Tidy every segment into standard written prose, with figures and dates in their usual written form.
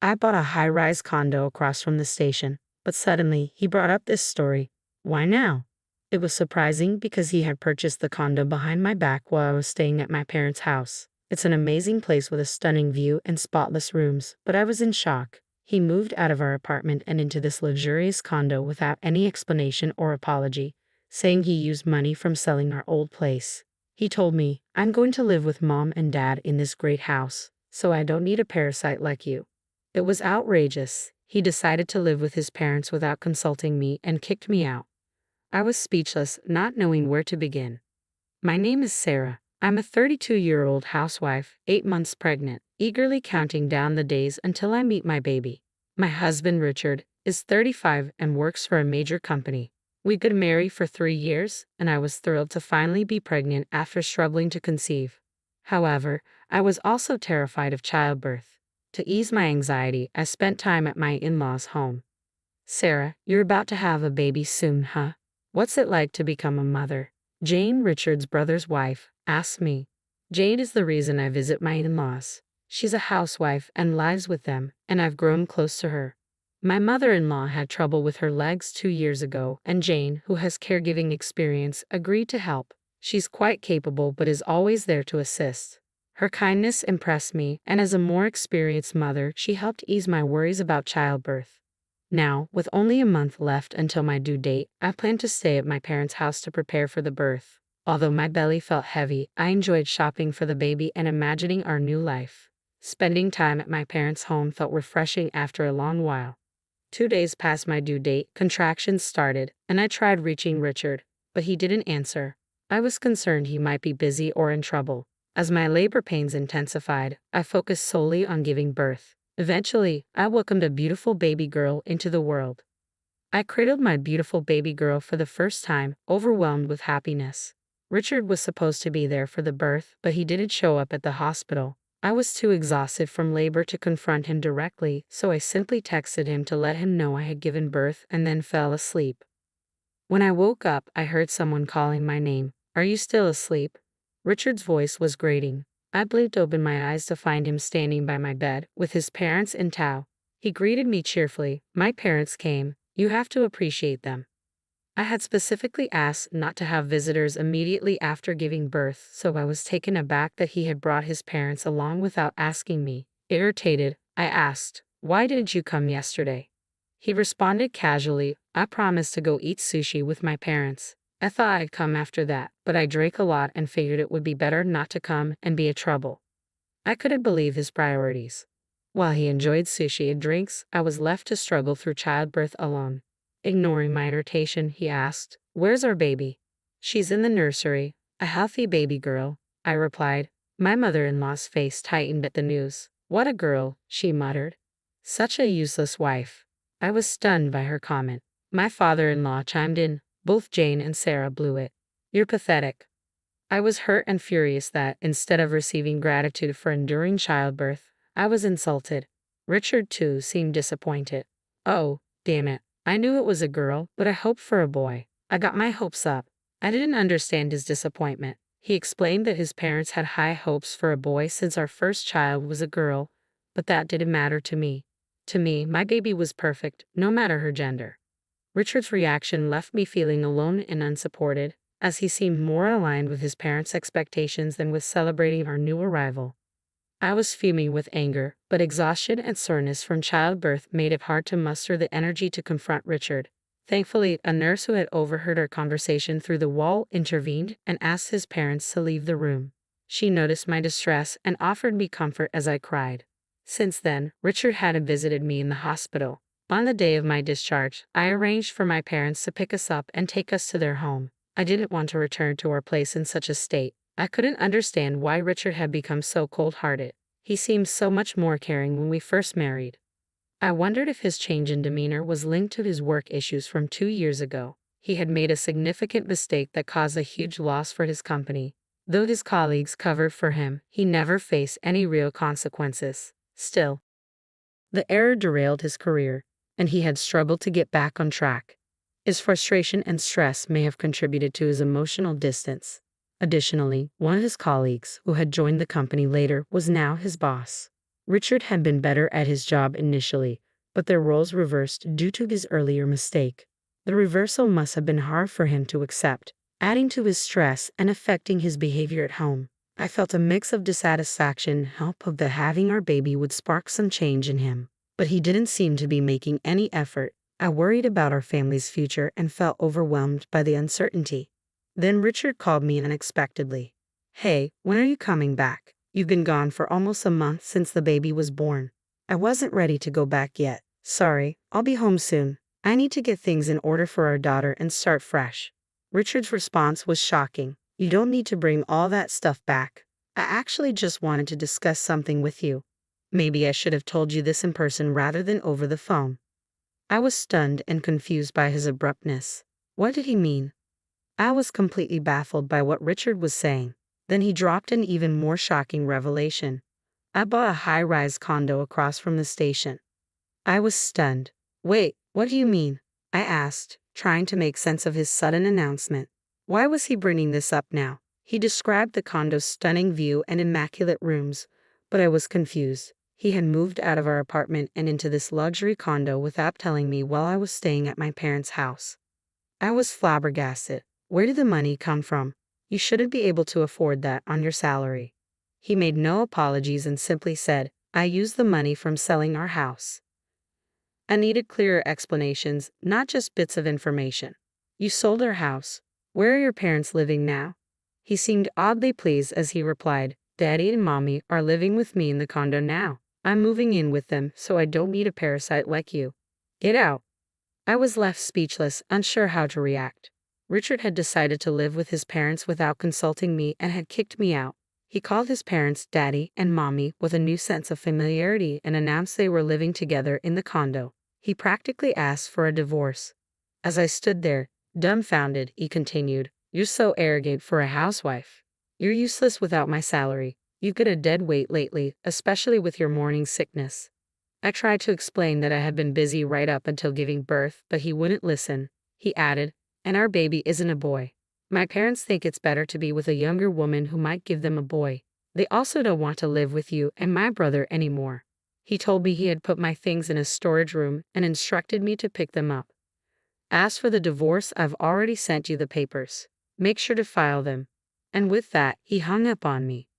I bought a high-rise condo across from the station, but suddenly he brought up this story. Why now? It was surprising because he had purchased the condo behind my back while I was staying at my parents' house. It's an amazing place with a stunning view and spotless rooms, but I was in shock. He moved out of our apartment and into this luxurious condo without any explanation or apology, saying he used money from selling our old place. He told me, "I'm going to live with mom and dad in this great house, so I don't need a parasite like you." It was outrageous. He decided to live with his parents without consulting me and kicked me out. I was speechless, not knowing where to begin. My name is Sarah. I'm a 32-year-old housewife, 8 months pregnant, eagerly counting down the days until I meet my baby. My husband, Richard, is 35 and works for a major company. We've been married for 3 years, and I was thrilled to finally be pregnant after struggling to conceive. However, I was also terrified of childbirth. To ease my anxiety, I spent time at my in-laws' home. "Sarah, you're about to have a baby soon, huh? What's it like to become a mother?" Jane, Richard's brother's wife, asked me. Jane is the reason I visit my in-laws. She's a housewife and lives with them, and I've grown close to her. My mother-in-law had trouble with her legs 2 years ago, and Jane, who has caregiving experience, agreed to help. She's quite capable but is always there to assist. Her kindness impressed me, and as a more experienced mother, she helped ease my worries about childbirth. Now, with only a month left until my due date, I plan to stay at my parents' house to prepare for the birth. Although my belly felt heavy, I enjoyed shopping for the baby and imagining our new life. Spending time at my parents' home felt refreshing after a long while. 2 days past my due date, contractions started, and I tried reaching Richard, but he didn't answer. I was concerned he might be busy or in trouble. As my labor pains intensified, I focused solely on giving birth. Eventually, I welcomed a beautiful baby girl into the world. I cradled my beautiful baby girl for the first time, overwhelmed with happiness. Richard was supposed to be there for the birth, but he didn't show up at the hospital. I was too exhausted from labor to confront him directly, so I simply texted him to let him know I had given birth and then fell asleep. When I woke up, I heard someone calling my name. "Are you still asleep?" Richard's voice was grating. I blinked open my eyes to find him standing by my bed, with his parents in tow. He greeted me cheerfully. "My parents came. You have to appreciate them." I had specifically asked not to have visitors immediately after giving birth, so I was taken aback that he had brought his parents along without asking me. Irritated, I asked, "Why didn't you come yesterday?" He responded casually, "I promised to go eat sushi with my parents. I thought I'd come after that, but I drank a lot and figured it would be better not to come and be a trouble." I couldn't believe his priorities. While he enjoyed sushi and drinks, I was left to struggle through childbirth alone. Ignoring my irritation, he asked, "Where's our baby?" "She's in the nursery, a healthy baby girl," I replied. My mother-in-law's face tightened at the news. "What a girl," she muttered. "Such a useless wife." I was stunned by her comment. My father-in-law chimed in. Both Jane and Sarah blew it. "You're pathetic." I was hurt and furious that, instead of receiving gratitude for enduring childbirth, I was insulted. Richard, too, seemed disappointed. "Oh, damn it. I knew it was a girl, but I hoped for a boy." I got my hopes up. I didn't understand his disappointment. He explained that his parents had high hopes for a boy since our first child was a girl, but that didn't matter to me. To me, my baby was perfect, no matter her gender. Richard's reaction left me feeling alone and unsupported, as he seemed more aligned with his parents' expectations than with celebrating our new arrival. I was fuming with anger, but exhaustion and soreness from childbirth made it hard to muster the energy to confront Richard. Thankfully, a nurse who had overheard our conversation through the wall intervened and asked his parents to leave the room. She noticed my distress and offered me comfort as I cried. Since then, Richard hadn't visited me in the hospital. On the day of my discharge, I arranged for my parents to pick us up and take us to their home. I didn't want to return to our place in such a state. I couldn't understand why Richard had become so cold-hearted. He seemed so much more caring when we first married. I wondered if his change in demeanor was linked to his work issues from 2 years ago. He had made a significant mistake that caused a huge loss for his company. Though his colleagues covered for him, he never faced any real consequences. Still, the error derailed his career, and he had struggled to get back on track. His frustration and stress may have contributed to his emotional distance. Additionally, one of his colleagues, who had joined the company later, was now his boss. Richard had been better at his job initially, but their roles reversed due to his earlier mistake. The reversal must have been hard for him to accept, adding to his stress and affecting his behavior at home. I felt a mix of dissatisfaction and hope that having our baby would spark some change in him, but he didn't seem to be making any effort. I worried about our family's future and felt overwhelmed by the uncertainty. Then Richard called me unexpectedly. "Hey, when are you coming back? You've been gone for almost a month since the baby was born." I wasn't ready to go back yet. "Sorry, I'll be home soon. I need to get things in order for our daughter and start fresh." Richard's response was shocking. "You don't need to bring all that stuff back. I actually just wanted to discuss something with you. Maybe I should have told you this in person rather than over the phone." I was stunned and confused by his abruptness. What did he mean? I was completely baffled by what Richard was saying. Then he dropped an even more shocking revelation. "I bought a high-rise condo across from the station." I was stunned. "Wait, what do you mean?" I asked, trying to make sense of his sudden announcement. Why was he bringing this up now? He described the condo's stunning view and immaculate rooms, but I was confused. He had moved out of our apartment and into this luxury condo without telling me while I was staying at my parents' house. I was flabbergasted. Where did the money come from? You shouldn't be able to afford that on your salary. He made no apologies and simply said, "I used the money from selling our house." I needed clearer explanations, not just bits of information. "You sold our house. Where are your parents living now?" He seemed oddly pleased as he replied, "Daddy and Mommy are living with me in the condo now. I'm moving in with them so I don't need a parasite like you. Get out." I was left speechless, unsure how to react. Richard had decided to live with his parents without consulting me and had kicked me out. He called his parents Daddy and Mommy with a new sense of familiarity and announced they were living together in the condo. He practically asked for a divorce. As I stood there, dumbfounded, he continued, "You're so arrogant for a housewife. You're useless without my salary. You've got a dead weight lately, especially with your morning sickness." I tried to explain that I had been busy right up until giving birth, but he wouldn't listen. He added, "And our baby isn't a boy. My parents think it's better to be with a younger woman who might give them a boy. They also don't want to live with you and my brother anymore." He told me he had put my things in a storage room and instructed me to pick them up. "As for the divorce, I've already sent you the papers. Make sure to file them." And with that, he hung up on me.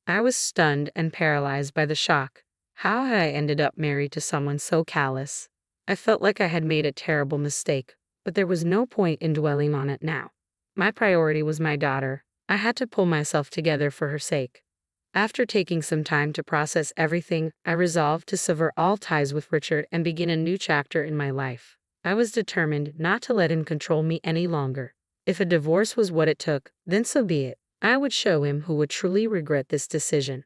I was stunned and paralyzed by the shock. How had I ended up married to someone so callous? I felt like I had made a terrible mistake, but there was no point in dwelling on it now. My priority was my daughter. I had to pull myself together for her sake. After taking some time to process everything, I resolved to sever all ties with Richard and begin a new chapter in my life. I was determined not to let him control me any longer. If a divorce was what it took, then so be it. I would show him who would truly regret this decision.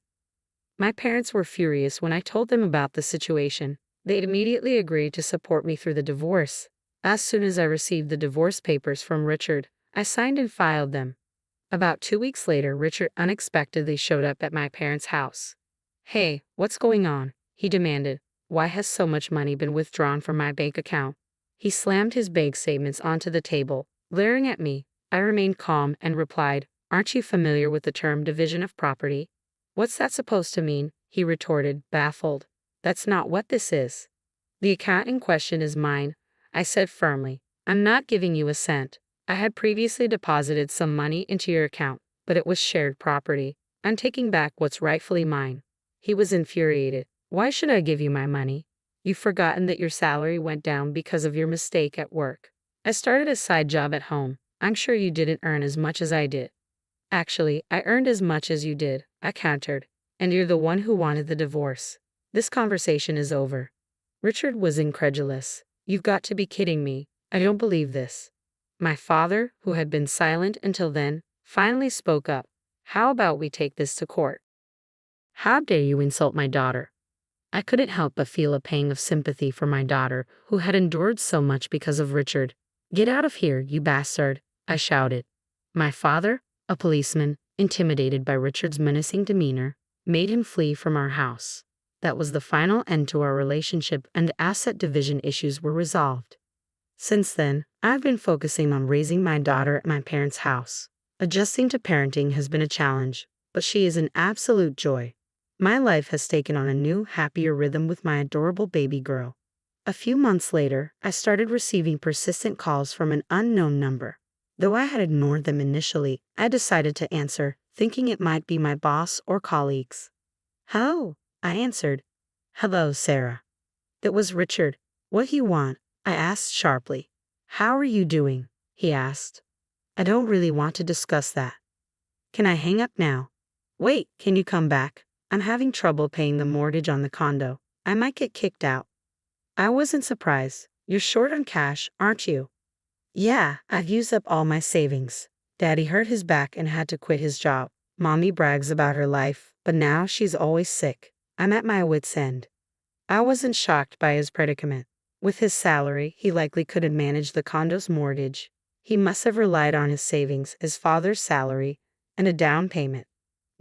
My parents were furious when I told them about the situation. They immediately agreed to support me through the divorce. As soon as I received the divorce papers from Richard, I signed and filed them. About 2 weeks later, Richard unexpectedly showed up at my parents' house. "Hey, what's going on?" he demanded. "Why has so much money been withdrawn from my bank account?" He slammed his bank statements onto the table, glaring at me. I remained calm and replied, "Aren't you familiar with the term division of property?" "What's that supposed to mean?" he retorted, baffled. "That's not what this is." "The account in question is mine," I said firmly. "I'm not giving you a cent. I had previously deposited some money into your account, but it was shared property. I'm taking back what's rightfully mine." He was infuriated. "Why should I give you my money? You've forgotten that your salary went down because of your mistake at work. I started a side job at home. I'm sure you didn't earn as much as I did." "Actually, I earned as much as you did," I countered. "And you're the one who wanted the divorce. This conversation is over." Richard was incredulous. "You've got to be kidding me. I don't believe this." My father, who had been silent until then, finally spoke up. "How about we take this to court?" "How dare you insult my daughter?" I couldn't help but feel a pang of sympathy for my daughter, who had endured so much because of Richard. "Get out of here, you bastard," I shouted. My father, a policeman, intimidated by Richard's menacing demeanor, made him flee from our house. That was the final end to our relationship, and asset division issues were resolved. Since then, I've been focusing on raising my daughter at my parents' house. Adjusting to parenting has been a challenge, but she is an absolute joy. My life has taken on a new, happier rhythm with my adorable baby girl. A few months later, I started receiving persistent calls from an unknown number. Though I had ignored them initially, I decided to answer, thinking it might be my boss or colleagues. "Hello," I answered. "Hello, Sarah." It was Richard. "What you want?" I asked sharply. "How are you doing?" he asked. "I don't really want to discuss that." "Can I hang up now?" "Wait, can you come back? I'm having trouble paying the mortgage on the condo. I might get kicked out." I wasn't surprised. "You're short on cash, aren't you?" "Yeah, I've used up all my savings. Daddy hurt his back and had to quit his job. Mommy brags about her life, but now she's always sick. I'm at my wit's end." I wasn't shocked by his predicament. With his salary, he likely couldn't manage the condo's mortgage. He must have relied on his savings, his father's salary, and a down payment.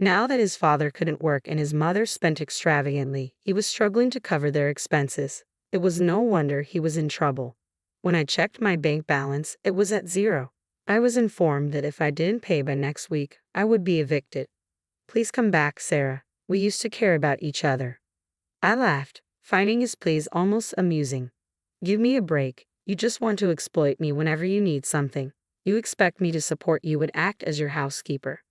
Now that his father couldn't work and his mother spent extravagantly, he was struggling to cover their expenses. It was no wonder he was in trouble. When I checked my bank balance, it was at zero. I was informed that if I didn't pay by next week, I would be evicted. "Please come back, Sarah. We used to care about each other." I laughed, finding his pleas almost amusing. "Give me a break. You just want to exploit me whenever you need something. You expect me to support you and act as your housekeeper."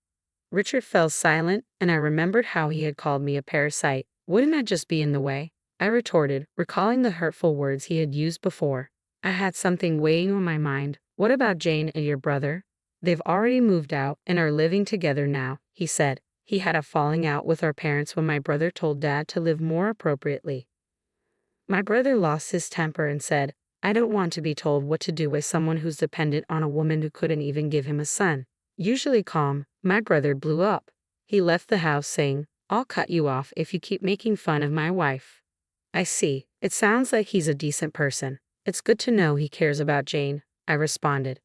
Richard fell silent, and I remembered how he had called me a parasite. Wouldn't I just be in the way? I retorted, recalling the hurtful words he had used before. I had something weighing on my mind. "What about Jane and your brother?" "They've already moved out and are living together now," he said. "He had a falling out with our parents when my brother told Dad to live more appropriately." My brother lost his temper and said, "I don't want to be told what to do by someone who's dependent on a woman who couldn't even give him a son." Usually calm, my brother blew up. He left the house saying, "I'll cut you off if you keep making fun of my wife." "I see. It sounds like he's a decent person. It's good to know he cares about Jane," I responded.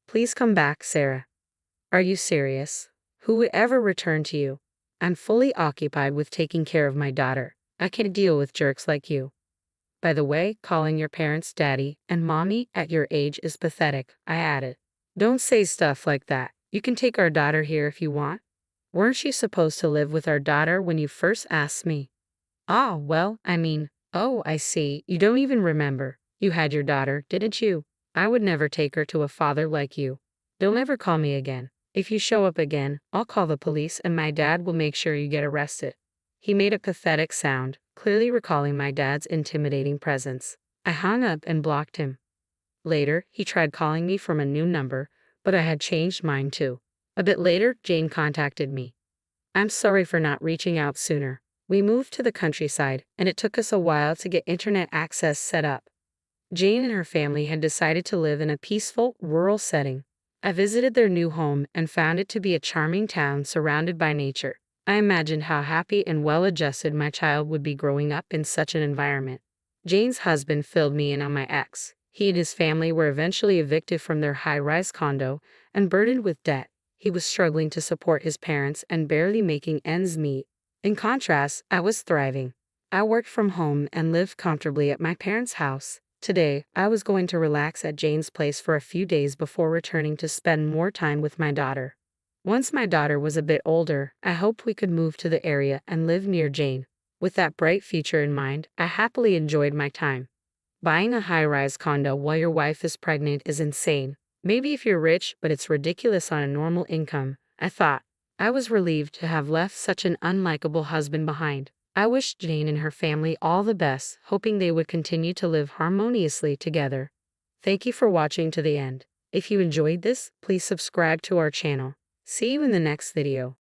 "Please come back, Sarah." "Are you serious? Who would ever return to you? I'm fully occupied with taking care of my daughter. I can't deal with jerks like you. By the way, calling your parents daddy and mommy at your age is pathetic," I added. "Don't say stuff like that. You can take our daughter here if you want. Weren't you supposed to live with our daughter when you first asked me?" "Ah, well, oh, I see. You don't even remember. You had your daughter, didn't you? I would never take her to a father like you. Don't ever call me again. If you show up again, I'll call the police and my dad will make sure you get arrested." He made a pathetic sound, clearly recalling my dad's intimidating presence. I hung up and blocked him. Later, he tried calling me from a new number, but I had changed mine too. A bit later, Jane contacted me. "I'm sorry for not reaching out sooner. We moved to the countryside, and it took us a while to get internet access set up." Jane and her family had decided to live in a peaceful, rural setting. I visited their new home and found it to be a charming town surrounded by nature. I imagined how happy and well-adjusted my child would be growing up in such an environment. Jane's husband filled me in on my ex. He and his family were eventually evicted from their high-rise condo and burdened with debt. He was struggling to support his parents and barely making ends meet. In contrast, I was thriving. I worked from home and lived comfortably at my parents' house. Today, I was going to relax at Jane's place for a few days before returning to spend more time with my daughter. Once my daughter was a bit older, I hoped we could move to the area and live near Jane. With that bright future in mind, I happily enjoyed my time. Buying a high-rise condo while your wife is pregnant is insane. Maybe if you're rich, but it's ridiculous on a normal income, I thought. I was relieved to have left such an unlikable husband behind. I wished Jane and her family all the best, hoping they would continue to live harmoniously together. Thank you for watching to the end. If you enjoyed this, please subscribe to our channel. See you in the next video.